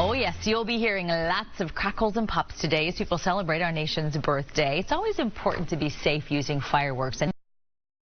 Oh yes, you'll be hearing lots of crackles and pops today as people celebrate our nation's birthday. It's always important to be safe using fireworks, and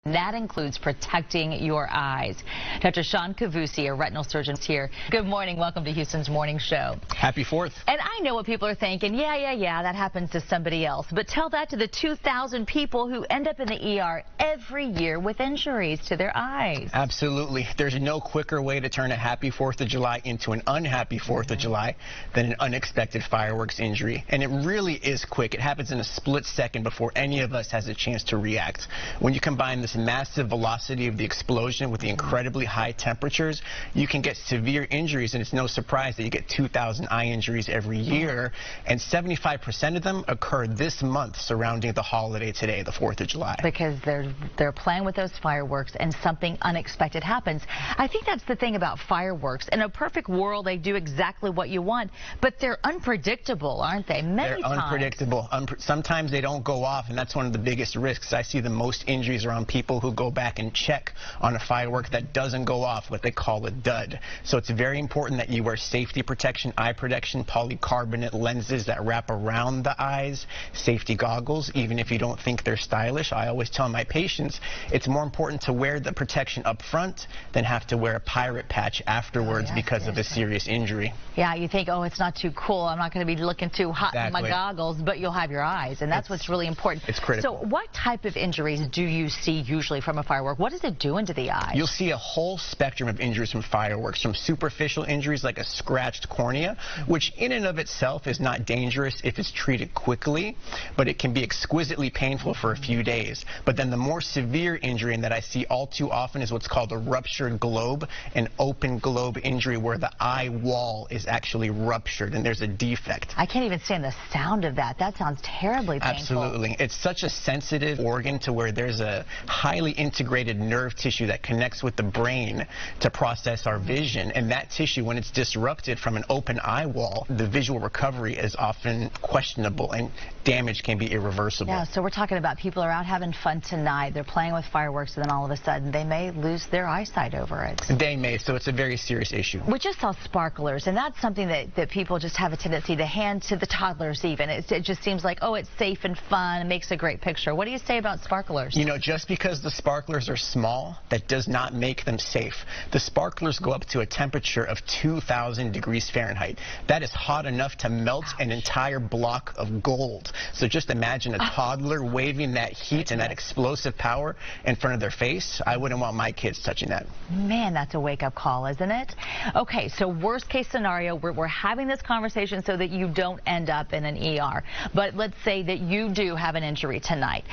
that includes protecting your eyes. Dr. Sean Kavusi, a retinal surgeon, is here. Good morning. Welcome to Houston's Morning Show. Happy 4th. And I know what people are thinking. Yeah, that happens to somebody else. But tell that to the 2,000 people who end up in the ER every year with injuries to their eyes. Absolutely. There's no quicker way to turn a happy 4th of July into an unhappy 4th of July than an unexpected fireworks injury. And it really is quick. It happens in a split second before any of us has a chance to react. When you combine this massive velocity of the explosion with the incredibly high temperatures, you can get severe injuries, and it's no surprise that you get 2,000 eye injuries every year, and 75% of them occur this month surrounding the holiday today, the 4th of July. Because they're playing with those fireworks and something unexpected happens. I think that's the thing about fireworks. In a perfect world, they do exactly what you want, but they're unpredictable, aren't they? Many times. Unpredictable. Sometimes they don't go off, and that's one of the biggest risks. I see the most injuries around people who go back and check on a firework that doesn't go off, what they call a dud. So it's very important that you wear safety protection, eye protection, polycarbonate lenses that wrap around the eyes, safety goggles, even if you don't think they're stylish. I always tell my patients it's more important to wear the protection up front than have to wear a pirate patch afterwards because of a serious injury. Yeah, you think, oh, it's not too cool, I'm not going to be looking too hot in my goggles, but you'll have your eyes, and that's what's really important. It's critical. So what type of injuries do you see usually from a firework? What is it doing to the eye? You'll see a whole spectrum of injuries from fireworks, from superficial injuries like a scratched cornea, which in and of itself is not dangerous if it's treated quickly, but it can be exquisitely painful for a few days. But then the more severe injury, and that I see all too often, is what's called a ruptured globe, an open globe injury where the eye wall is actually ruptured and there's a defect. I can't even stand the sound of that. That sounds terribly painful. Absolutely. It's such a sensitive organ to where there's a highly integrated nerve tissue that connects with the brain to process our vision, and that tissue, when it's disrupted from an open eye wall, the visual recovery is often questionable and damage can be irreversible. Yeah, so we're talking about people are out having fun tonight, they're playing with fireworks, and then all of a sudden they may lose their eyesight over it. They may, so it's a very serious issue. We just saw sparklers, and that's something that people just have a tendency to hand to the toddlers even. It just seems like, oh, it's safe and fun, it makes a great picture. What do you say about sparklers? You know, just because the sparklers are small, that does not make them safe. The sparklers go up to a temperature of 2,000 degrees Fahrenheit. That is hot enough to melt an entire block of gold. So just imagine a toddler waving that heat and that explosive power in front of their face. I wouldn't want my kids touching that. Man, that's a wake-up call, isn't it? Okay, so worst case scenario, we're having this conversation so that you don't end up in an ER. But let's say that you do have an injury tonight.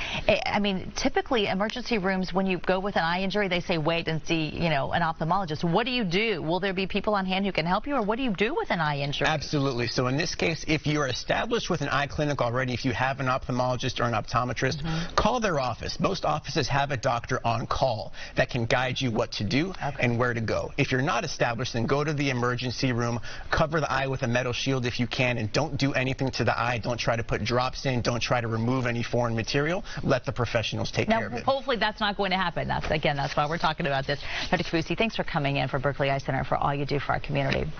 I mean, typically emergency rooms, when you go with an eye injury, they say wait and see, you know, an ophthalmologist. What do you do? Will there be people on hand who can help you, or what do you do with an eye injury? Absolutely. So in this case, if you are established with an eye clinic already, if you have an ophthalmologist or an optometrist, call their office. Most offices have a doctor on call that can guide you what to do and where to go. If you're not established, then go to the emergency room, cover the eye with a metal shield if you can, and don't do anything to the eye. Don't try to put drops in. Don't try to remove any foreign material. Let the professionals take care of it. Hopefully that's not going to happen. That's why we're talking about this. Dr. Kavusi, thanks for coming in for Berkeley Eye Center, for all you do for our community.